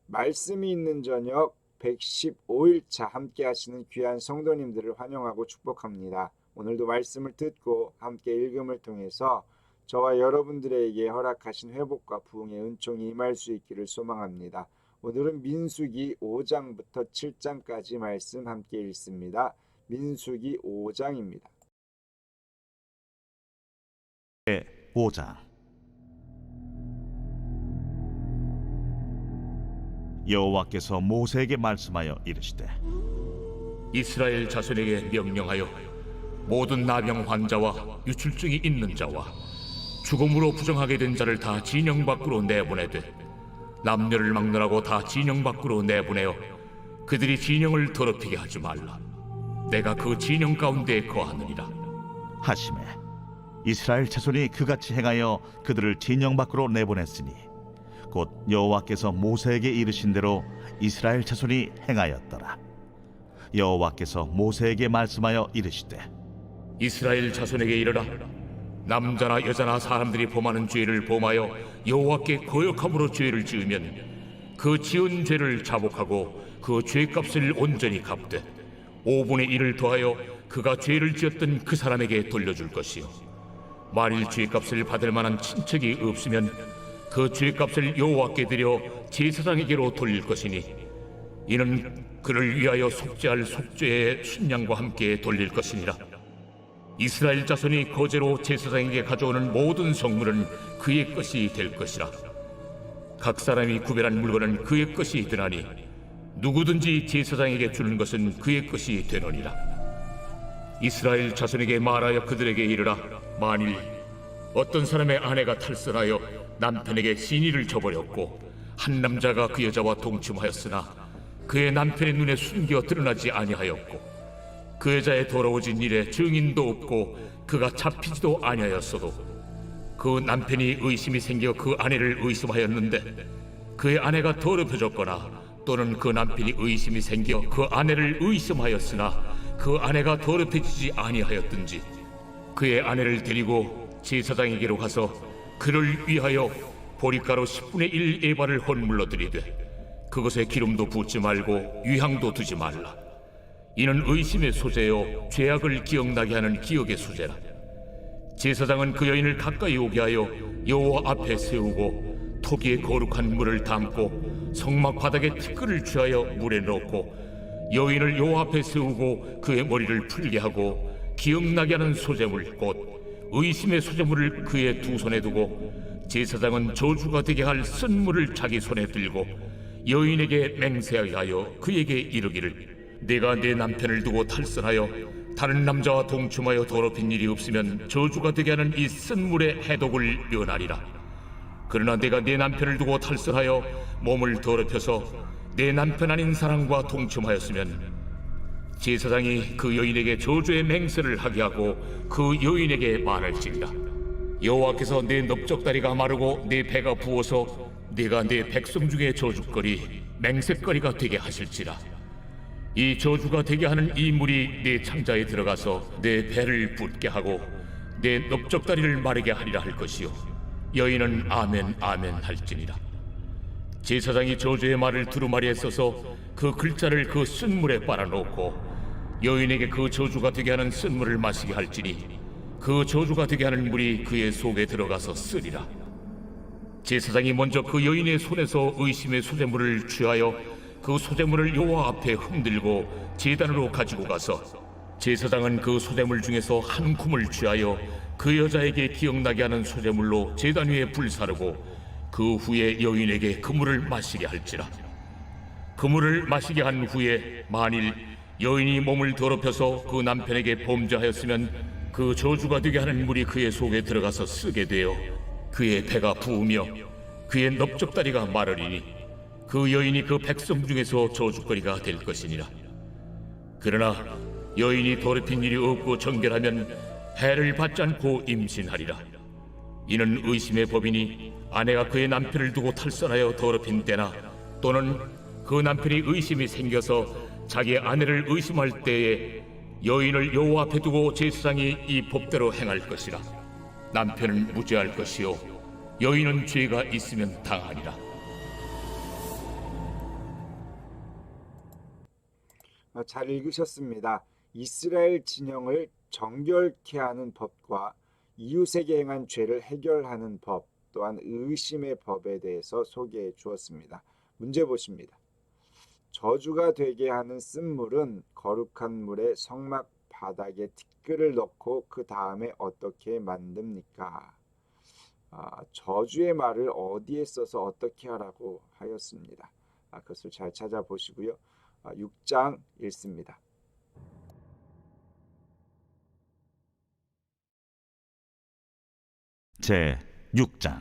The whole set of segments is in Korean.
말씀이 있는 저녁 115일차 함께 하시는 귀한 성도님들을 환영하고 축복합니다. 오늘도 말씀을 듣고 함께 읽음을 통해서 저와 여러분들에게 허락하신 회복과 부흥의 은총이 임할 수 있기를 소망합니다. 오늘은 민수기 5장부터 7장까지 말씀 함께 읽습니다. 민수기 5장입니다. 5장. 여호와께서 모세에게 말씀하여 이르시되 이스라엘 자손에게 명령하여 모든 나병 환자와 유출증이 있는 자와 죽음으로 부정하게 된 자를 다 진영 밖으로 내보내되 남녀를 막론하고 다 진영 밖으로 내보내어 그들이 진영을 더럽히게 하지 말라. 내가 그 진영 가운데에 거하느니라 하시매 이스라엘 자손이 그같이 행하여 그들을 진영 밖으로 내보냈으니 곧 여호와께서 모세에게 이르신 대로 이스라엘 자손이 행하였더라. 여호와께서 모세에게 말씀하여 이르시되 이스라엘 자손에게 이르라. 남자나 여자나 사람들이 범하는 죄를 범하여 여호와께 거역함으로 죄를 지으면 그 지은 죄를 자복하고 그 죄값을 온전히 갚되 5분의 1을 더하여 그가 죄를 지었던 그 사람에게 돌려줄 것이요 만일 죄값을 받을 만한 친척이 없으면 그 죄값을 여호와께 드려 제사장에게로 돌릴 것이니 이는 그를 위하여 속죄할 속죄의 순양과 함께 돌릴 것이니라. 이스라엘 자손이 거제로 제사장에게 가져오는 모든 성물은 그의 것이 될 것이라. 각 사람이 구별한 물건은 그의 것이 되나니 누구든지 제사장에게 주는 것은 그의 것이 되느니라. 이스라엘 자손에게 말하여 그들에게 이르라. 만일 어떤 사람의 아내가 탈선하여 남편에게 시니를 저버렸고 한 남자가 그 여자와 동침하였으나 그의 남편의 눈에 숨겨 드러나지 아니하였고 그 여자의 더러워진 일에 증인도 없고 그가 잡히지도 아니하였어도 그 남편이 의심이 생겨 그 아내를 의심하였는데 그의 아내가 더럽혀졌거나 또는 그 남편이 의심이 생겨 그 아내를 의심하였으나 그 아내가 더럽혀지지 아니하였든지 그의 아내를 데리고 제사장에게로 가서 그를 위하여 보리가루 10분의 1 에바를 헌물로 드리되 그것에 기름도 붓지 말고 유향도 두지 말라. 이는 의심의 소재요 죄악을 기억나게 하는 기억의 소재라. 제사장은 그 여인을 가까이 오게 하여 여호와 앞에 세우고 토기에 거룩한 물을 담고 성막 바닥에 티끌을 취하여 물에 넣고 여인을 여호와 앞에 세우고 그의 머리를 풀게 하고 기억나게 하는 소재물 곧 의심의 소재물을 그의 두 손에 두고 제사장은 저주가 되게 할 쓴물을 자기 손에 들고 여인에게 맹세하게 하여 그에게 이르기를 내가 내 남편을 두고 탈선하여 다른 남자와 동침하여 더럽힌 일이 없으면 저주가 되게 하는 이 쓴물의 해독을 면하리라. 그러나 내가 내 남편을 두고 탈선하여 몸을 더럽혀서 내 남편 아닌 사람과 동침하였으면 제사장이 그 여인에게 저주의 맹세를 하게 하고 그 여인에게 말할지니라. 여호와께서 내 넓적다리가 마르고 내 배가 부어서 네가 내 백성 중에 저주거리 맹세거리가 되게 하실지라. 이 저주가 되게 하는 이 물이 내 창자에 들어가서 내 배를 붓게 하고 내 넓적다리를 마르게 하리라 할 것이요 여인은 아멘 아멘 할지니라. 제사장이 저주의 말을 두루마리에 써서 그 글자를 그 쓴물에 빨아놓고 여인에게 그 저주가 되게 하는 쓴물을 마시게 할지니 그 저주가 되게 하는 물이 그의 속에 들어가서 쓰리라. 제사장이 먼저 그 여인의 손에서 의심의 소재물을 취하여 그 소재물을 여호와 앞에 흔들고 제단으로 가지고 가서 제사장은 그 소재물 중에서 한 쿰을 취하여 그 여자에게 기억나게 하는 소재물로 제단 위에 불사르고 그 후에 여인에게 그 물을 마시게 할지라. 그 물을 마시게 한 후에 만일 여인이 몸을 더럽혀서 그 남편에게 범죄하였으면 그 저주가 되게 하는 물이 그의 속에 들어가서 쓰게 되어 그의 배가 부으며 그의 넓적다리가 마르리니 그 여인이 그 백성 중에서 저주거리가 될 것이니라. 그러나 여인이 더럽힌 일이 없고 정결하면 해를 받지 않고 임신하리라. 이는 의심의 법이니 아내가 그의 남편을 두고 탈선하여 더럽힌 때나 또는 그 남편이 의심이 생겨서 자기 아내를 의심할 때에 여인을 여호와 앞에 두고 제사장이 이 법대로 행할 것이라. 남편은 무죄할 것이요 여인은 죄가 있으면 당하니라. 잘 읽으셨습니다. 이스라엘 진영을 정결케 하는 법과 이웃에게 행한 죄를 해결하는 법, 또한 의심의 법에 대해서 소개해 주었습니다. 문제 보십니다. 저주가 되게 하는 쓴물은 거룩한 물에 성막 바닥에 티끌을 넣고 그 다음에 어떻게 만듭니까? 저주의 말을 어디에 써서 어떻게 하라고 하였습니다. 그것을 잘 찾아보시고요. 6장 읽습니다. 제 6장.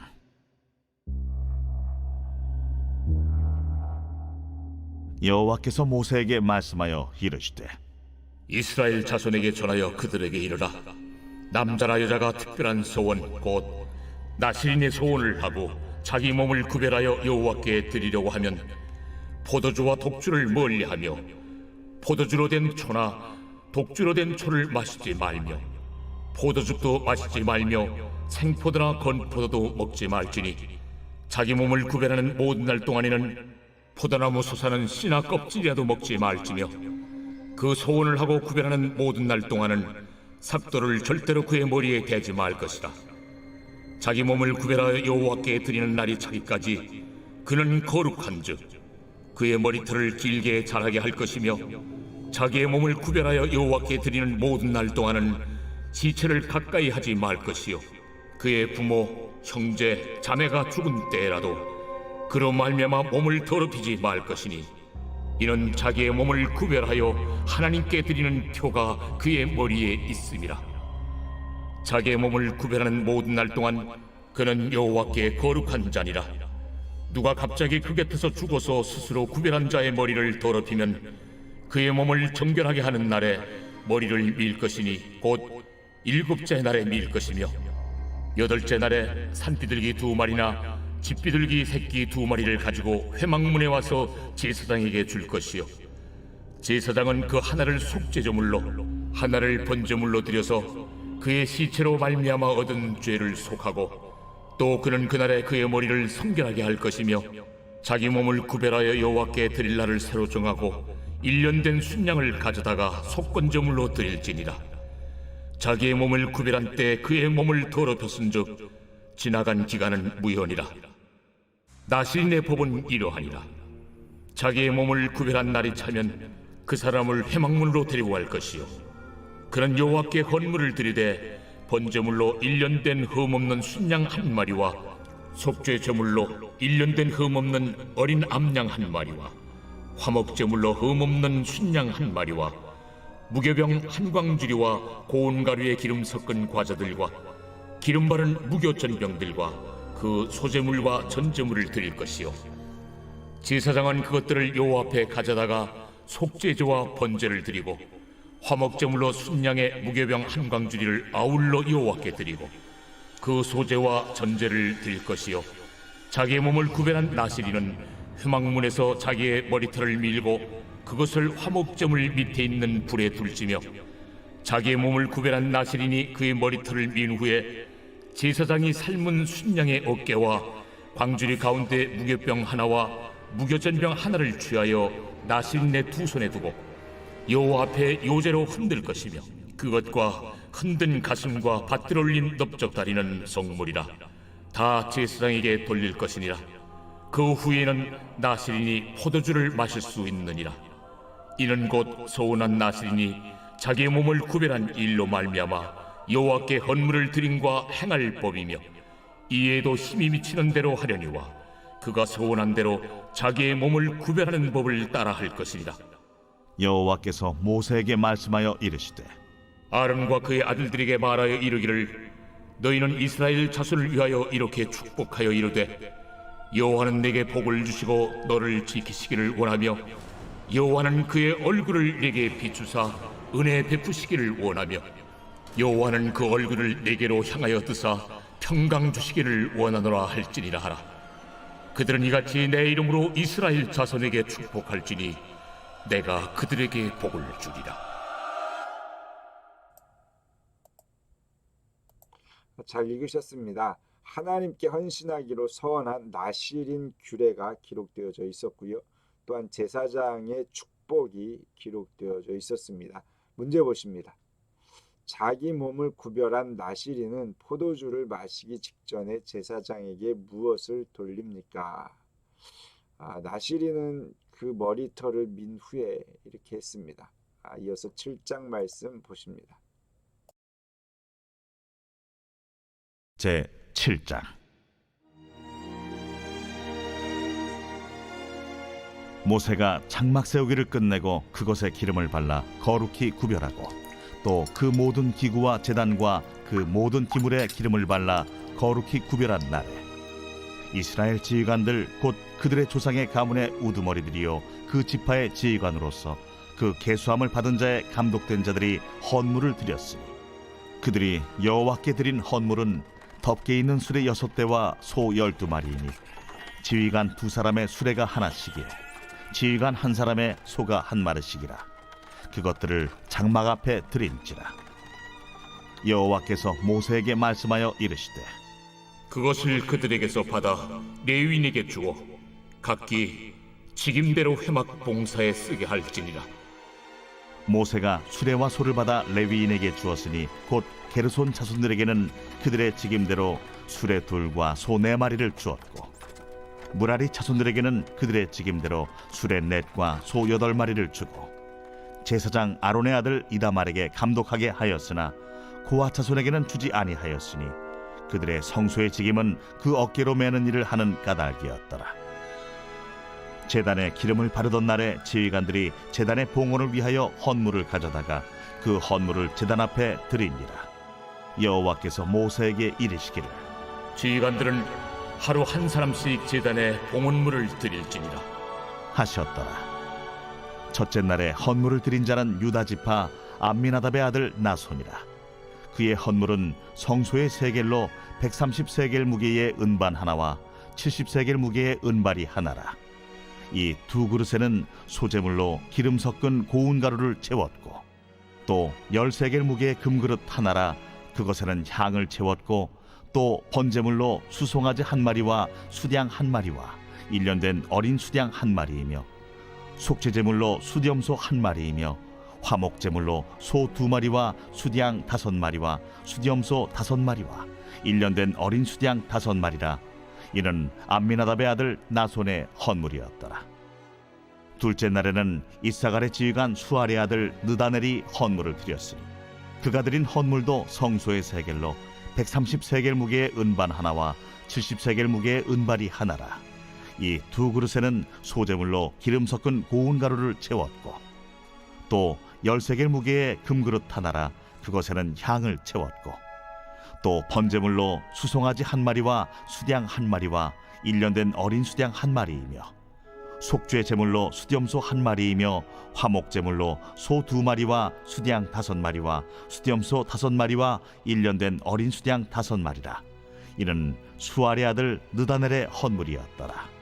여호와께서 모세에게 말씀하여 이르시되 이스라엘 자손에게 전하여 그들에게 이르라. 남자나 여자가 특별한 소원 곧 나실인의 소원을 하고 자기 몸을 구별하여 여호와께 드리려고 하면 포도주와 독주를 멀리하며 포도주로 된 초나 독주로 된 초를 마시지 말며 포도즙도 마시지 말며 생포도나 건포도도 먹지 말지니 자기 몸을 구별하는 모든 날 동안에는 포도나무 솟아는 씨나 껍질이라도 먹지 말지며 그 소원을 하고 구별하는 모든 날 동안은 삭도를 절대로 그의 머리에 대지 말 것이다. 자기 몸을 구별하여 여호와께 드리는 날이 차기까지 그는 거룩한즉 그의 머리털을 길게 자라게 할 것이며 자기의 몸을 구별하여 여호와께 드리는 모든 날 동안은 시체를 가까이 하지 말 것이요 그의 부모, 형제, 자매가 죽은 때라도 그로 말미암아 몸을 더럽히지 말 것이니 이는 자기의 몸을 구별하여 하나님께 드리는 표가 그의 머리에 있음이라. 자기의 몸을 구별하는 모든 날 동안 그는 여호와께 거룩한 자니라. 누가 갑자기 그 곁에서 죽어서 스스로 구별한 자의 머리를 더럽히면 그의 몸을 정결하게 하는 날에 머리를 밀 것이니 곧 7째 날에 밀 것이며 8째 날에 산비둘기 2마리나 집비둘기 새끼 2마리를 가지고 회막문에 와서 제사장에게 줄 것이요 제사장은 그 하나를 속죄제물로 하나를 번제물로 드려서 그의 시체로 말미암아 얻은 죄를 속하고 또 그는 그날에 그의 머리를 성결하게 할 것이며 자기 몸을 구별하여 여호와께 드릴 날을 새로 정하고 1년 된 순양을 가져다가 속건제물로 드릴지니라. 자기의 몸을 구별한 때 그의 몸을 더럽혔은즉 지나간 기간은 무효니라. 나실인의 법은 이러하니라. 자기의 몸을 구별한 날이 차면 그 사람을 회막문으로 데리고 갈 것이요 그는 여호와께 헌물을 드리되 번제물로 1년 된 흠없는 순양 1마리와 속죄 제물로 1년 된 흠없는 어린 암양 1마리와 화목제물로 흠없는 순양 1마리와 무교병 1광주리와 고운 가루에 기름 섞은 과자들과 기름 바른 무교전병들과 그 소제물과 전제물을 드릴 것이요 제사장은 그것들을 여호와 앞에 가져다가 속죄제와 번제를 드리고 화목제물로 순양의 무교병 1광주리를 아울러 여호와께 드리고 그 소제와 전제를 드릴 것이요 자기의 몸을 구별한 나실인은 회막문에서 자기의 머리털을 밀고 그것을 화목제물 밑에 있는 불에 둘지며 자기의 몸을 구별한 나실인이 그의 머리털을 민 후에 제사장이 삶은 순양의 어깨와 광주리 가운데 무교병 하나와 무교전병 하나를 취하여 나실인의 2손에 두고 여호와 앞에 요제로 흔들 것이며 그것과 흔든 가슴과 밭들 올린 넓적다리는 성물이라. 다 제사장에게 돌릴 것이니라. 그 후에는 나실인이 포도주를 마실 수 있느니라. 이는 곧 소원한 나실인이 자기의 몸을 구별한 일로 말미암아 여호와께 헌물을 드림과 행할 법이며 이에도 힘이 미치는 대로 하려니와 그가 소원한 대로 자기의 몸을 구별하는 법을 따라 할 것이니라. 여호와께서 모세에게 말씀하여 이르시되 아론과 그의 아들들에게 말하여 이르기를 너희는 이스라엘 자손을 위하여 이렇게 축복하여 이르되 여호와는 내게 복을 주시고 너를 지키시기를 원하며 여호와는 그의 얼굴을 내게 비추사 은혜 베푸시기를 원하며 여호와는 그 얼굴을 내게로 향하여 뜨사 평강 주시기를 원하노라 할지니라 하라. 그들은 이같이 내 이름으로 이스라엘 자손에게 축복할지니 내가 그들에게 복을 주리라. 잘 읽으셨습니다. 하나님께 헌신하기로 서원한 나실인 규례가 기록되어져 있었고요. 또한 제사장의 축복이 기록되어져 있었습니다. 문제 보십니다. 자기 몸을 구별한 나시린은 포도주를 마시기 직전에 제사장에게 무엇을 돌립니까? 나시린은 그 머리털을 민 후에 이렇게 했습니다. 이어서 7장 말씀 보십니다. 제 7장. 모세가 장막 세우기를 끝내고 그것에 기름을 발라 거룩히 구별하고 또 그 모든 기구와 제단과 그 모든 기물에 기름을 발라 거룩히 구별한 날에 이스라엘 지휘관들 곧 그들의 조상의 가문의 우두머리들이요 그 지파의 지휘관으로서 그 계수함을 받은 자의 감독된 자들이 헌물을 드렸으니 그들이 여호와께 드린 헌물은 덮개 있는 수레 6대와 소 12마리이니 지휘관 2사람의 수레가 하나씩이요 지휘관 1사람의 소가 1마리씩이라 그것들을 장막 앞에 드린지라. 여호와께서 모세에게 말씀하여 이르시되 그것을 그들에게서 받아 레위인에게 주어 각기 직임대로 회막 봉사에 쓰게 할지니라. 모세가 수레와 소를 받아 레위인에게 주었으니 곧 게르손 자손들에게는 그들의 직임대로 수레 2과 소 4마리를 주었고 무라리 자손들에게는 그들의 직임대로 수레 4과 소 8마리를 주고 제사장 아론의 아들 이다말에게 감독하게 하였으나 고아 자손에게는 주지 아니하였으니 그들의 성소의 직임은 그 어깨로 매는 일을 하는 까닭이었더라. 제단에 기름을 바르던 날에 지휘관들이 제단의 봉헌을 위하여 헌물을 가져다가 그 헌물을 제단 앞에 드리니라. 여호와께서 모세에게 이르시기를 지휘관들은 하루 1사람씩 제단에 봉헌물을 드릴지니라 하셨더라. 첫째 날에 헌물을 드린 자는 유다 지파 암미나답의 아들 나손이라. 그의 헌물은 성소의 세겔로 130세겔 무게의 은반 하나와 70세겔 무게의 은발이 하나라. 이 2그릇에는 소재물로 기름 섞은 고운 가루를 채웠고 또 10세겔 무게의 금그릇 하나라. 그것에는 향을 채웠고 또 번제물로 수송아지 1마리와 수량 1마리와 1년 된 어린 수량 1마리이며 속죄제물로 수염소 1마리이며 화목제물로 소 2마리와 수량 5마리와 수염소 5마리와 1년 된 어린 수량 5마리라. 이는 암미나답의 아들 나손의 헌물이었더라. 둘째 날에는 이사갈의 지휘관 수알의 아들 느다넬이 헌물을 드렸으니 그가 드린 헌물도 성소의 세겔로 130세겔 무게의 은반 하나와 70세겔 무게의 은발이 하나라. 이 2그릇에는 소재물로 기름 섞은 고운 가루를 채웠고 또 10세겔 무게의 금그릇 하나라. 그것에는 향을 채웠고 또 번제물로 수송아지 1마리와 수량 1마리와 1년 된 어린 수량 1마리이며 속죄 제물로 수염소 1마리이며 화목제물로 소 2마리와 수량 5마리와 수염소 5마리와 1년 된 어린 수량 5마리라. 이는 수알의 아들 느다넬의 헌물이었더라.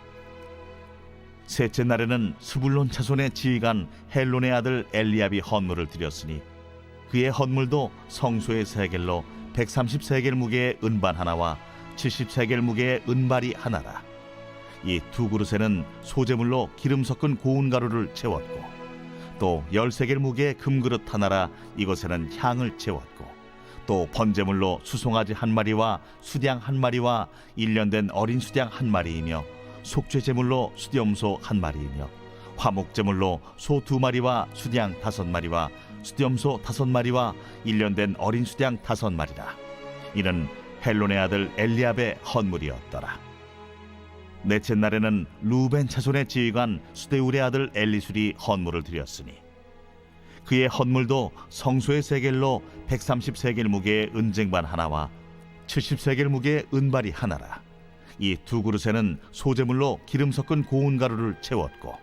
셋째 날에는 스불론 자손의 지휘관 헬론의 아들 엘리압이 헌물을 드렸으니 그의 헌물도 성소의 세겔로 130세겔 무게의 은반 하나와 70세겔 무게의 은발이 하나라. 이 2그릇에는 소재물로 기름 섞은 고운 가루를 채웠고 또 10세겔 무게의 금그릇 하나라. 이것에는 향을 채웠고 또 번제물로 수송아지 1마리와 수량 1마리와 1년 된 어린 수량 1마리이며 속죄제물로 수염소 1마리이며 화목제물로 소 2마리와 수량 5마리와 수염소 5마리와 1년 된 어린 수량 5마리라. 이는 헬론의 아들 엘리압의 헌물이었더라. 넷째 날에는 루벤 자손의 지휘관 수데울의 아들 엘리술이 헌물을 드렸으니 그의 헌물도 성소의 세겔로 130세겔 무게의 은쟁반 하나와 70세겔 무게의 은발이 하나라. 이 2그릇에는 소재물로 기름 섞은 고운 가루를 채웠고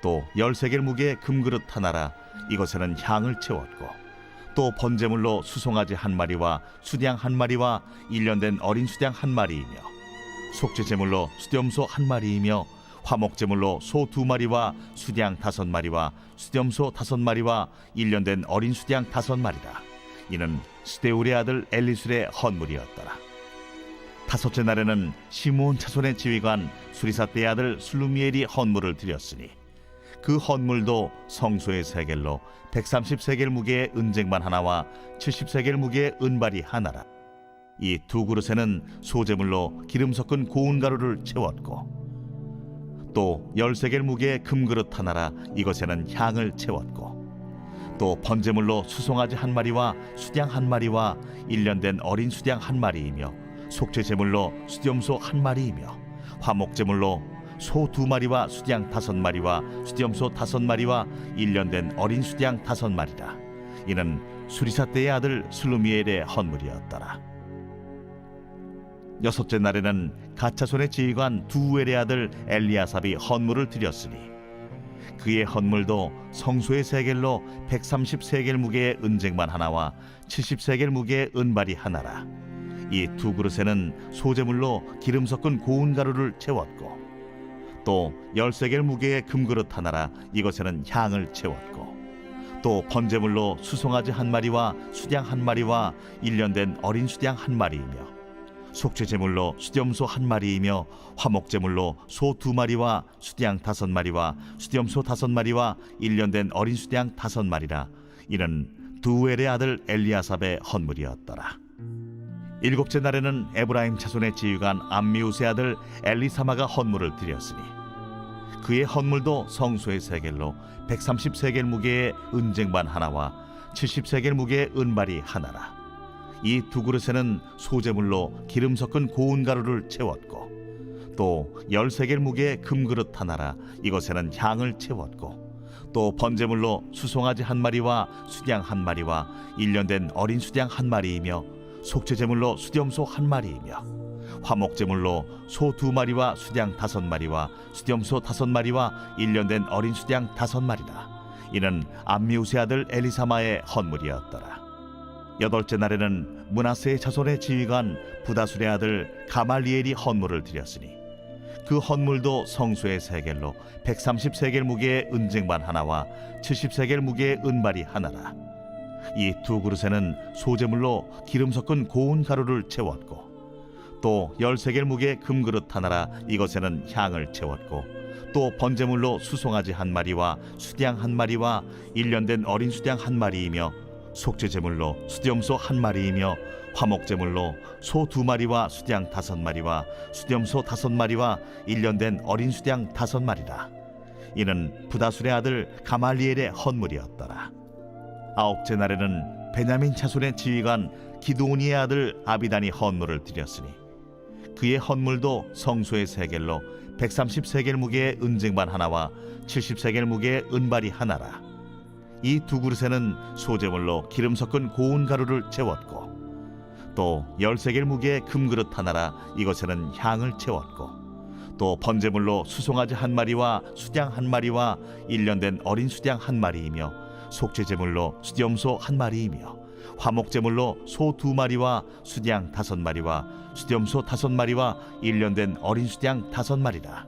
또 10세겔 무게의 금그릇 하나라. 이것에는 향을 채웠고 또 번제물로 수송아지 1마리와 수량 1마리와 1년 된 어린 수량 1마리이며 속죄제물로 수염소 1마리이며 화목제물로 소 2마리와 수량 5마리와 수염소 5마리와 1년 된 어린 수량 5마리라. 이는 스데울의 아들 엘리술의 헌물이었더라. 다섯째 날에는 시므온 자손의 지휘관 수리사떼의 아들 슬루미엘이 헌물을 드렸으니 그 헌물도 성소의 세겔로 130세겔 무게의 은쟁반 하나와 70세겔 무게의 은발이 하나라. 이 두 그릇에는 소제물로 기름 섞은 고운 가루를 채웠고 또 10세겔 무게의 금그릇 하나라. 이것에는 향을 채웠고 또 번제물로 수송아지 한 마리와 수양 한 마리와 1년 된 어린 수양 한 마리이며 속죄제물로 수염소 한 마리이며 화목제물로 소 2마리와 수양 5마리와 수염소 5마리와 1년 된 어린 수양 5마리라. 이는 수리사 때의 아들 슬루미엘의 헌물이었더라. 여섯째 날에는 가차손의 지휘관 두엘의 아들 엘리아삽이 헌물을 드렸으니 그의 헌물도 성소의 세겔로 130세겔 무게의 은쟁반 하나와 70세겔 무게의 은발이 하나라. 이 두 그릇에는 소제물로 기름 섞은 고운 가루를 채웠고 또 10세겔 무게의 금그릇 하나라. 이것에는 향을 채웠고 또 번제물로 수송아지 한 마리와 수양 한 마리와 1년 된 어린 수양 한 마리이며 속죄제물로 수염소 한 마리이며 화목제물로 소 2마리와 수양 5마리와 수염소 5마리와 1년 된 어린 수양 5마리라. 이는 두엘의 아들 엘리아삽의 헌물이었더라. 일곱째 날에는 에브라임 자손의 지휘관 암미우스의 아들 엘리사마가 헌물을 드렸으니 그의 헌물도 성소의 세겔로 130세겔 무게의 은쟁반 하나와 70세겔 무게의 은발이 하나라. 이 두 그릇에는 소제물로 기름 섞은 고운 가루를 채웠고 또 10세겔 무게의 금그릇 하나라. 이것에는 향을 채웠고 또 번제물로 수송아지 한 마리와 수양 한 마리와 1년 된 어린 수양 한 마리이며 속죄제물로 수염소 한 마리이며 화목제물로 소 2마리와 수양 5마리와 수염소 5마리와 1년 된 어린 수양 5마리라. 이는 암미우스의 아들 엘리사마의 헌물이었더라. 여덟째 날에는 므낫세의 자손의 지휘관 부다술의 아들 가말리엘이 헌물을 드렸으니 그 헌물도 성소의 세겔로 130세겔 무게의 은쟁반 하나와 70세겔 무게의 은발이 하나라. 이 두 그릇에는 소제물로 기름 섞은 고운 가루를 채웠고 또 10세겔 무게의 금그릇 하나라. 이것에는 향을 채웠고 또 번제물로 수송아지 한 마리와 수양 한 마리와 1년 된 어린 수양 한 마리이며 속죄제물로 수염소 한 마리이며 화목제물로 소 2마리와 수양 5마리와 수염소 5마리와 1년 된 어린 수양 5마리라. 이는 부다술의 아들 가말리엘의 헌물이었더라. 아홉째 날에는 베냐민 자손의 지휘관 기드오니의 아들 아비단이 헌물을 드렸으니 그의 헌물도 성소의 세겔로 130세겔 무게의 은쟁반 하나와 70세겔 무게의 은발이 하나라. 이 두 그릇에는 소제물로 기름 섞은 고운 가루를 채웠고 또 10세겔 무게의 금그릇 하나라. 이것에는 향을 채웠고 또 번제물로 수송아지 한 마리와 수양 한 마리와 1년 된 어린 수양 한 마리이며 속죄제물로 수염소 한 마리이며 화목제물로 소 2마리와 수양 5마리와 수염소 5마리와 1년 된 어린 수양 5마리라.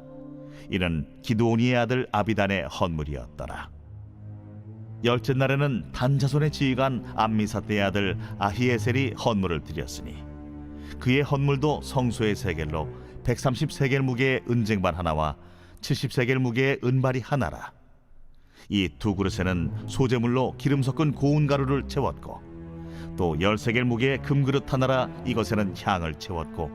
이는 기드오니의 아들 아비단의 헌물이었더라. 열째 날에는 단 자손의 지휘관 암미사대의 아들 아히에셀이 헌물을 드렸으니 그의 헌물도 성소의 세겔로 130세겔 무게의 은쟁반 하나와 70세겔 무게의 은발이 하나라. 이 두 그릇에는 소제물로 기름 섞은 고운 가루를 채웠고 또 10세겔 무게의 금그릇 하나라. 이것에는 향을 채웠고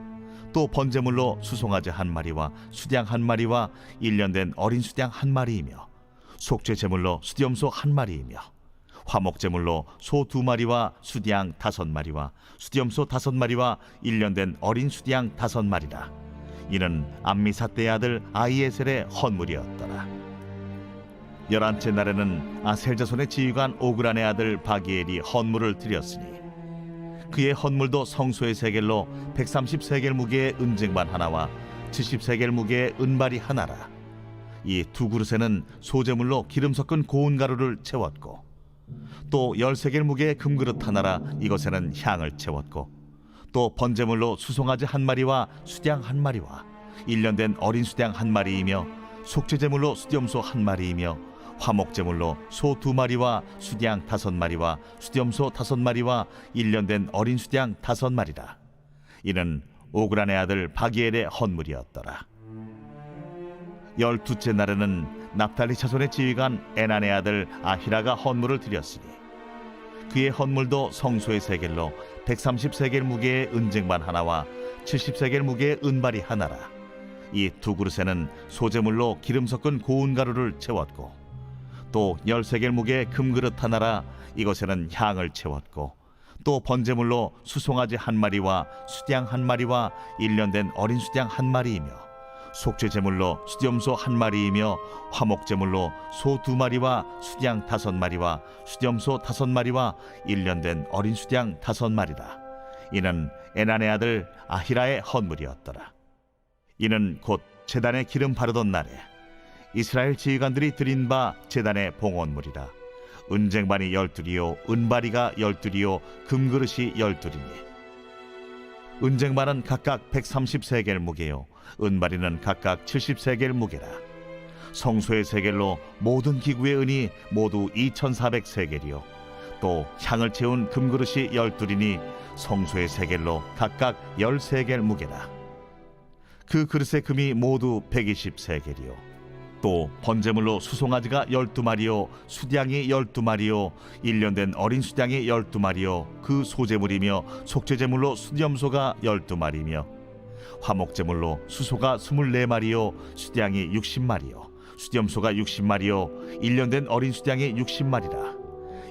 또 번제물로 수송아지 한 마리와 수양 한 마리와 1년 된 어린 수양 한 마리이며 속죄제물로 수염소 한 마리이며 화목제물로 소 2마리와 수양 5마리와 수염소 5마리와 1년 된 어린 수양 5마리라. 이는 암미사대의 아들 아히에셀의 헌물이었더라. 열한째 날에는 아셀 자손의 지휘관 오그란의 아들 바기엘이 헌물을 드렸으니 그의 헌물도 성소의 세겔로 130세겔 무게의 은쟁반 하나와 70세겔 무게의 은발이 하나라. 이 두 그릇에는 소제물로 기름 섞은 고운 가루를 채웠고 또 10세겔 무게의 금그릇 하나라. 이것에는 향을 채웠고 또 번제물로 수송아지 한 마리와 수양 한 마리와 1년 된 어린 수양 한 마리이며 속죄제물로 수염소 한 마리이며 화목제물로 소 2마리와 수양 5마리와 수염소 5마리와 1년 된 어린 수양 5마리라. 이는 오그란의 아들 바기엘의 헌물이었더라. 12째 날에는 납달리 차손의 지휘관 에난의 아들 아히라가 헌물을 드렸으니 그의 헌물도 성소의 세겔로 130세겔 무게의 은쟁반 하나와 70세겔 무게의 은발이 하나라. 이 두 그릇에는 소재물로 기름 섞은 고운 가루를 채웠고 또 10세겔 무게의 금그릇 하나라. 이것에는 향을 채웠고 또 번제물로 수송아지 한 마리와 수양 한 마리와 1년 된 어린 수양 한 마리이며 속죄제물로 수염소 한 마리이며 화목제물로 소 2마리와 수양 5마리와 수염소 5마리와 1년 된 어린 수양 5마리라. 이는 에난의 아들 아히라의 헌물이었더라. 이는 곧 제단에 기름 바르던 날에 이스라엘 지휘관들이 드린 바 제단의 봉헌물이라. 은쟁반이 12이요 은바리가 12이요 금그릇이 12이니 은쟁반은 각각 130세겔 무게요 은바리는 각각 70세겔 무게라. 성소의 세겔로 모든 기구의 은이 모두 2400세겔이요 또 향을 채운 금그릇이 12이니 성소의 세겔로 각각 10세겔 무게라. 그 그릇의 금이 모두 120세겔이요 또 번제물로 수송아지가 12마리요 수양이 12마리요 1년 된 어린 수양이 12마리요 그 소제물이며 속죄제물로 수염소가 12마리며 화목제물로 수소가 24마리요 수양이 60마리요 수염소가 60마리요 1년 된 어린 수양이 60마리라.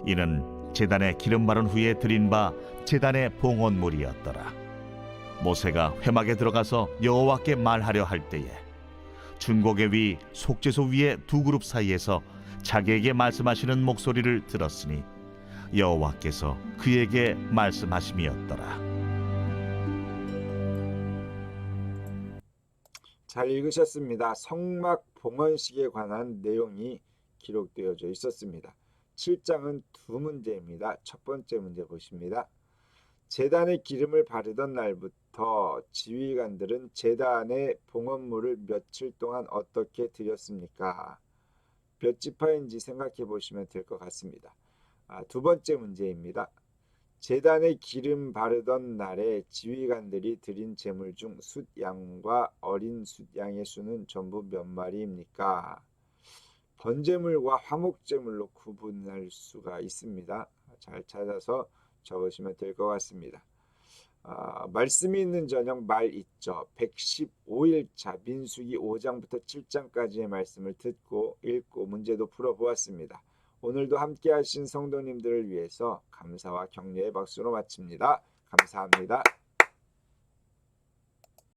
이는 제단에 기름 바른 후에 드린 바 제단의 봉헌물이었더라. 모세가 회막에 들어가서 여호와께 말하려 할 때에 중곡의 위 속죄소 위에 두 그룹 사이에서 자기에게 말씀하시는 목소리를 들었으니 여호와께서 그에게 말씀하심이었더라. 잘 읽으셨습니다. 성막 봉헌식에 관한 내용이 기록되어져 있었습니다. 7장은 두 문제입니다. 첫 번째 문제 보십니다. 제단에 기름을 바르던 날부터 지휘관들은 제단의 봉헌물을 며칠 동안 어떻게 드렸습니까? 몇 지파인지 생각해 보시면 될 것 같습니다. 두 번째 문제입니다. 제단에 기름 바르던 날에 지휘관들이 드린 제물 중 숫양과 어린 숫양의 수는 전부 몇 마리입니까? 번제물과 화목제물로 구분할 수가 있습니다. 잘 찾아서 적으시면 될 것 같습니다. 말씀이 있는 저녁 말 있죠. 115일차 민수기 5장부터 7장까지의 말씀을 듣고 읽고 문제도 풀어보았습니다. 오늘도 함께 하신 성도님들을 위해서 감사와 격려의 박수로 마칩니다. 감사합니다.